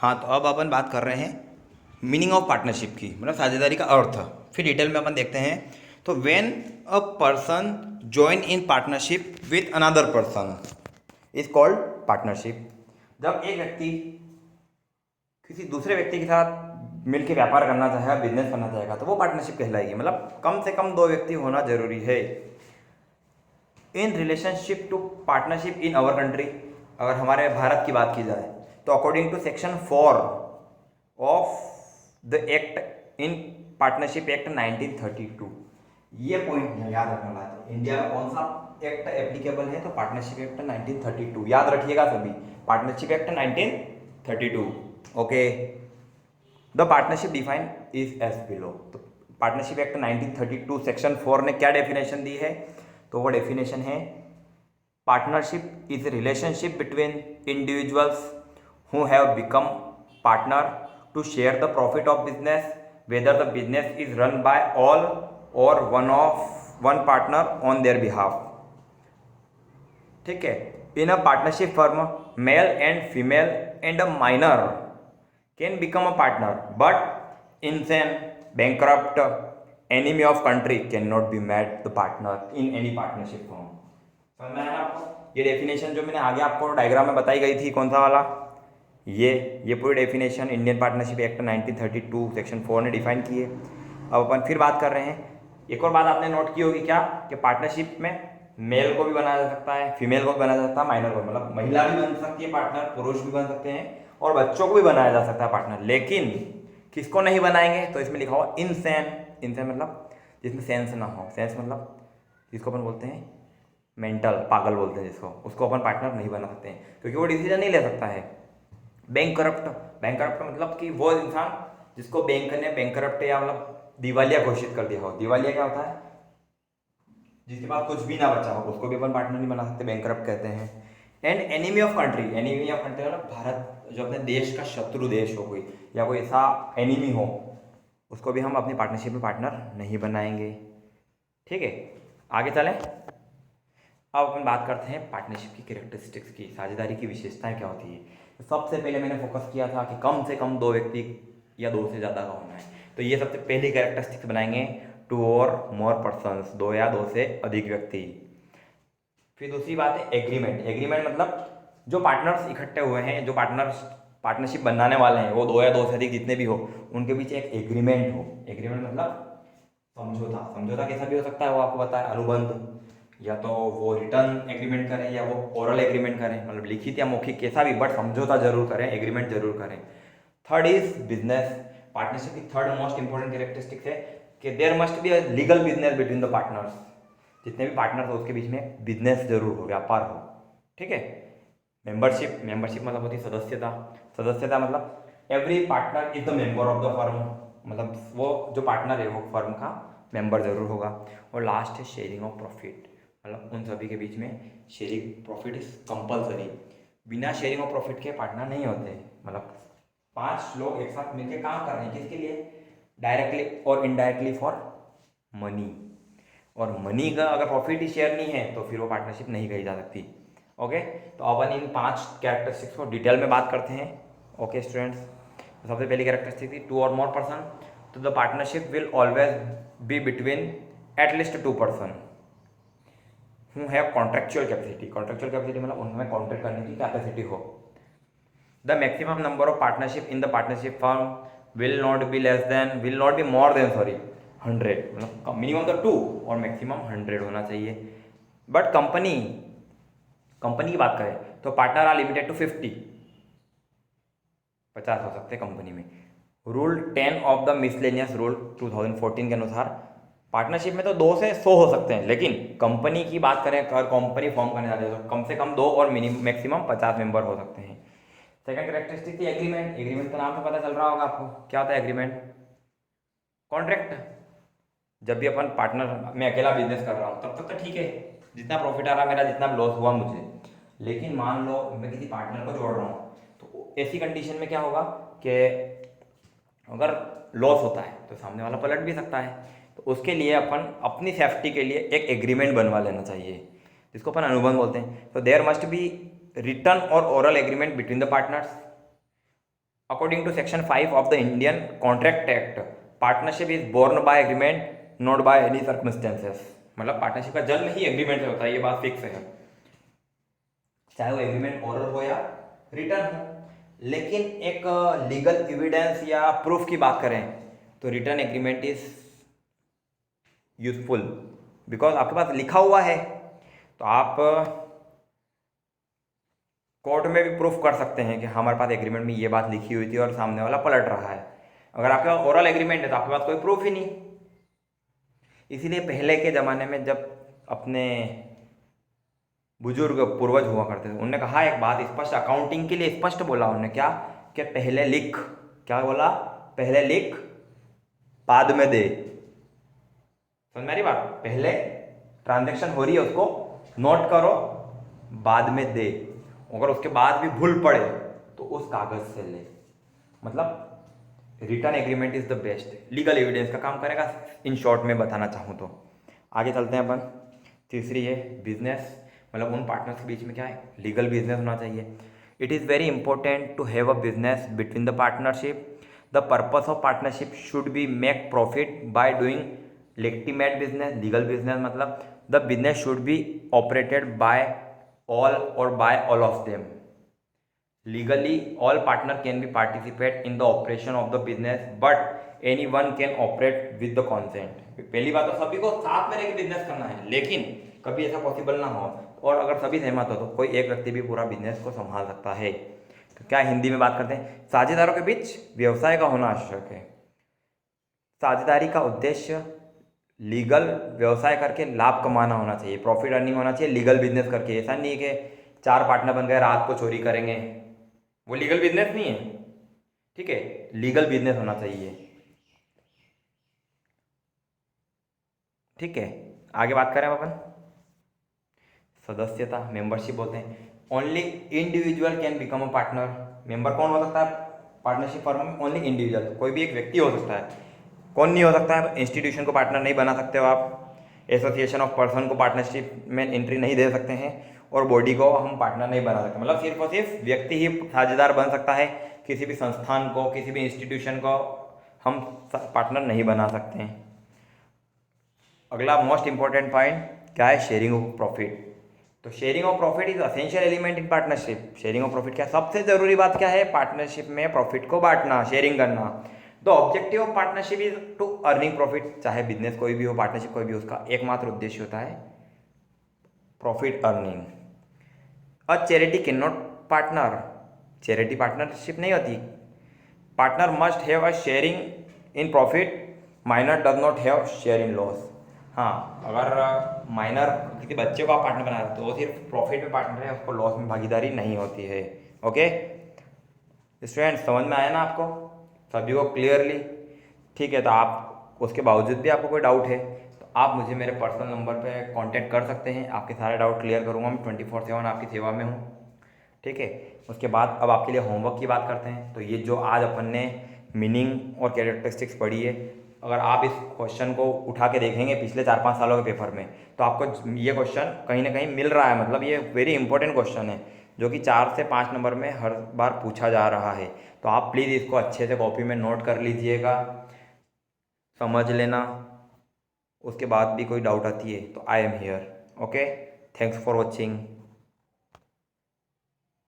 हाँ, तो अब अपन बात कर रहे हैं मीनिंग ऑफ पार्टनरशिप की, मतलब साझेदारी का अर्थ। फिर डिटेल में अपन देखते हैं। तो when a person join in partnership with another person is called partnership. जब एक व्यक्ति किसी दूसरे व्यक्ति के साथ मिलकर व्यापार करना चाहेगा, बिजनेस करना चाहेगा, तो वो पार्टनरशिप कहलाएगी। मतलब कम से कम दो व्यक्ति होना जरूरी है। In relationship to partnership in our country, अगर हमारे भारत की बात की जाए तो according to section 4 of the act in partnership act 1932, ये पॉइंट याद रखना है। इंडिया में कौन सा एक्ट एप्लीकेबल है? तो पार्टनरशिप एक्ट 1932 याद रखिएगा सभी। Partnership act 1932। Okay, the partnership define is as below. तो पार्टनरशिप एक्ट 1932 सेक्शन 4 ने क्या डेफिनेशन दी है? तो वो डेफिनेशन है, partnership is a relationship between individuals who have become partner to share the profit of business whether the business is run by all or one partner on their behalf. ठीक है, in a partnership firm male and female and a minor can become a partner but insane bankrupt enemy of country cannot be made the partner in any partnership firm। समझ में आया ना आपको? ये definition जो मैंने आगे आपको डायग्राम में बताई गई थी, कौन सा वाला, ये पूरी definition Indian partnership act 1932 section 4 ने डिफाइन की है। अब अपन फिर बात कर रहे हैं। एक और बात आपने नोट की होगी क्या, कि पार्टनरशिप में मेल को भी बनाया जा सकता है, फीमेल को भी बनाया जा सकता है, माइनर को, मतलब महिला भी बन सकती है पार्टनर, पुरुष भी बन सकते हैं, और बच्चों को भी बनाया जा सकता है पार्टनर। लेकिन किसको नहीं बनाएंगे? तो इसमें लिखा हुआ इनसेन। इनसेन मतलब जिसमें सेंस ना हो। सेंस मतलब जिसको अपन बोलते हैं मेंटल, पागल बोलते हैं जिसको, उसको अपन पार्टनर नहीं बना सकते हैं, क्योंकि वो डिसीजन नहीं ले सकता है। बैंक करप्ट मतलब कि वो इंसान जिसको बैंक ने बैंक करप्ट या मतलब दिवालिया घोषित कर दिया हो। दिवालिया क्या होता है? जिसके पास कुछ भी ना बचा हो, उसको भी अपन पार्टनर नहीं बना सकते, बैंक करप्ट कहते हैं। And enemy of country, enemy of country मतलब भारत जो अपने देश का शत्रु देश हो कोई, या कोई ऐसा एनिमी हो, उसको भी हम अपनी पार्टनरशिप में पार्टनर नहीं बनाएंगे। ठीक है, आगे चलें। अब अपन बात करते हैं पार्टनरशिप की कैरेक्टरिस्टिक्स की, साझेदारी की विशेषताएं क्या होती है। तो सबसे पहले मैंने फोकस किया था कि कम से कम दो व्यक्ति या दो से ज़्यादा का होना है। तो ये सबसे पहली कैरेक्टरिस्टिक्स बनाएंगे, टू और मोर पर्सन्स, दो या दो से अधिक व्यक्ति। फिर दूसरी बात है एग्रीमेंट। एग्रीमेंट मतलब जो पार्टनर्स इकट्ठे हुए हैं, जो पार्टनरशिप बनाने वाले हैं, वो दो या दो से अधिक जितने भी हो, उनके बीच एक एग्रीमेंट हो। एग्रीमेंट मतलब समझौता। समझौता कैसा भी हो सकता है, वो आपको पता है, अनुबंध, या तो वो रिटर्न एग्रीमेंट करें या वो ओरल एग्रीमेंट करें, मतलब लिखित या मौखिक कैसा भी, बट समझौता जरूर करें, एग्रीमेंट जरूर करें। Third is business. पार्टनरशिप की थर्ड मोस्ट इंपॉर्टेंट कैरेक्टरिस्टिक्स है कि there must be a legal business between the partners. जितने भी पार्टनर्स हो उसके बीच में बिजनेस जरूर हो, व्यापार हो। ठीक है। मेंबरशिप मतलब होती है सदस्यता। सदस्यता मतलब every partner is the member of the firm, मतलब वो जो पार्टनर है वो फर्म का मेंबर जरूर होगा। और लास्ट है शेयरिंग ऑफ प्रॉफिट, मतलब उन सभी के बीच में शेयरिंग प्रॉफिट इज कंपलसरी। बिना शेयरिंग ऑफ प्रॉफिट के पार्टनर नहीं होते। मतलब 5 लोग एक साथ मिलकर काम कर रहे हैं, किसके लिए? डायरेक्टली और इनडायरेक्टली फॉर मनी। और मनी का अगर प्रॉफिट ही शेयर नहीं है तो फिर वो पार्टनरशिप नहीं कही जा सकती। ओके, तो अपन इन 5 कैरेक्टरिस्टिक्स को डिटेल में बात करते हैं। ओके स्टूडेंट्स, तो सबसे पहली कैरेक्टरिस्टिक थी टू और मोर पर्सन। तो the partnership will always be between at least 2 person who have contractual capacity. Contractual capacity मतलब उनमें कॉन्ट्रैक्ट करने की कैपेसिटी हो। The maximum number of partnership in the partnership firm will not be more than 100, मतलब minimum तो 2 और maximum 100 होना चाहिए। बट कंपनी की बात करें तो पार्टनर आर लिमिटेड टू 50 हो सकते हैं कंपनी में। Rule 10 of the miscellaneous rule 2014 के अनुसार पार्टनरशिप में तो 2 से 100 हो सकते हैं, लेकिन कंपनी की बात करें, अगर कंपनी फॉर्म करने जाते हैं तो कम से कम 2 और मैक्सिमम 50 मेंबर हो सकते हैं। सेकंड कैरेक्टरिस्टिक थी एग्रीमेंट। एग्रीमेंट का नाम से पता चल रहा होगा आपको, क्या होता है एग्रीमेंट? कॉन्ट्रैक्ट। जब भी अपन पार्टनर, मैं अकेला बिजनेस कर रहा हूँ तब तक तो ठीक है, जितना प्रॉफिट आ रहा मेरा, जितना लॉस हुआ मुझे। लेकिन मान लो मैं किसी पार्टनर को जोड़ रहा हूँ, तो ऐसी कंडीशन में क्या होगा कि अगर लॉस होता है तो सामने वाला पलट भी सकता है। तो उसके लिए अपन अपनी सेफ्टी के लिए एक एग्रीमेंट बनवा लेना चाहिए, जिसको अपन अनुबंध बोलते हैं। तो देयर मस्ट बी रिटर्न और oral agreement between the partners. According to section 5 of the Indian contract act, partnership is born by agreement not by any circumstances. मतलब पार्टनरशिप का जन्म ही एग्रीमेंट से होता है, ये बात फिक्स है, चाहे वो एग्रीमेंट ओरल हो या रिटर्न हो। लेकिन एक लीगल एविडेंस या प्रूफ की बात करें तो return agreement is useful, because आपके पास लिखा हुआ है, तो आप कोर्ट में भी प्रूफ कर सकते हैं कि हमारे पास एग्रीमेंट में ये बात लिखी हुई थी और सामने वाला पलट रहा है। अगर आपके पास ओरल एग्रीमेंट है तो आपके पास कोई प्रूफ ही नहीं। इसीलिए पहले के ज़माने में जब अपने बुजुर्ग पूर्वज हुआ करते थे, उन्होंने कहा एक बात स्पष्ट, अकाउंटिंग के लिए स्पष्ट बोला उन्होंने, क्या कि पहले लिख, क्या बोला, पहले लिख बाद में दे। समझ में आ रही बात? पहले ट्रांजैक्शन हो रही है उसको नोट करो, बाद में दे। अगर उसके बाद भी भूल पड़े तो उस कागज से ले। मतलब return agreement is the best, legal evidence का काम करेगा, इन शॉर्ट में बताना चाहूँ तो। आगे चलते हैं अपन। तीसरी है बिजनेस, मतलब उन पार्टनर्स के बीच में क्या है, लीगल बिजनेस होना चाहिए। It is very important to have a business between the partnership. The purpose of partnership should be make profit by doing legitimate business. Legal business मतलब the business should be operated by all or by all of them. Legally, all partner can be participate in the operation of the business, but anyone can operate with the consent। पहली बात तो सभी को साथ में रहकर business करना है, लेकिन कभी ऐसा पॉसिबल ना हो, और अगर सभी सहमत हो तो कोई एक व्यक्ति भी पूरा बिजनेस को संभाल सकता है। तो क्या हिंदी में बात करते हैं, साझेदारों के बीच व्यवसाय का होना आवश्यक है। साझेदारी का उद्देश्य लीगल व्यवसाय करके लाभ कमाना होना चाहिए, प्रॉफिट अर्निंग होना चाहिए लीगल बिजनेस करके। ऐसा नहीं है कि 4 पार्टनर बन गए रात को चोरी करेंगे, वो लीगल बिजनेस नहीं है। ठीक है, लीगल बिजनेस होना चाहिए। ठीक है, आगे बात करें अपन सदस्यता, मेंबरशिप बोलते हैं। Only individual can become a partner. Member कौन हो सकता है पार्टनरशिप फर्म में? ओनली इंडिविजुअल, कोई भी एक व्यक्ति हो सकता है। कौन नहीं हो सकता है? इंस्टीट्यूशन को पार्टनर नहीं बना सकते हो आप, एसोसिएशन ऑफ पर्सन को पार्टनरशिप में एंट्री नहीं दे सकते हैं, और बॉडी को हम पार्टनर नहीं बना सकते। मतलब सिर्फ और सिर्फ व्यक्ति ही साझेदार बन सकता है, किसी भी संस्थान को, किसी भी इंस्टीट्यूशन को हम पार्टनर नहीं बना सकते हैं। अगला मोस्ट इंपॉर्टेंट पॉइंट क्या है, शेयरिंग ऑफ प्रॉफिट। तो sharing of profit is essential element in partnership. Sharing of profit क्या, सबसे जरूरी बात क्या है पार्टनरशिप में? प्रॉफिट को बांटना, शेयरिंग करना। The objective of partnership is to earning profit. चाहे बिजनेस कोई भी हो, पार्टनरशिप कोई भी, उसका एकमात्र उद्देश्य होता है profit earning. A charity can not partner, charity partnership नहीं होती। Partner must have a sharing in profit, minor does not have share in loss. हाँ, अगर माइनर किसी बच्चे को आप पार्टनर बना रहे तो वो सिर्फ प्रॉफिट में पार्टनर है, उसको लॉस में भागीदारी नहीं होती है। ओके स्टूडेंट्स, समझ में आया ना आपको सभी को क्लियरली? ठीक है, तो आप उसके बावजूद भी आपको कोई डाउट है तो आप मुझे मेरे पर्सनल नंबर पे कांटेक्ट कर सकते हैं, आपके सारे डाउट क्लियर करूँगा। मैं 24/7 आपकी सेवा में हूँ। ठीक है, उसके बाद अब आपके लिए होमवर्क की बात करते हैं। तो ये जो आज अपन ने मीनिंग और कैरेक्टरिस्टिक्स पढ़ी है, अगर आप इस क्वेश्चन को उठा के देखेंगे पिछले 4-5 सालों के पेपर में, तो आपको ये क्वेश्चन कहीं ना कहीं मिल रहा है। मतलब ये वेरी इंपॉर्टेंट क्वेश्चन है जो कि 4 से 5 नंबर में हर बार पूछा जा रहा है। तो आप प्लीज़ इसको अच्छे से कॉपी में नोट कर लीजिएगा, समझ लेना। उसके बाद भी कोई डाउट आती है तो I am here. Okay, thanks for watching.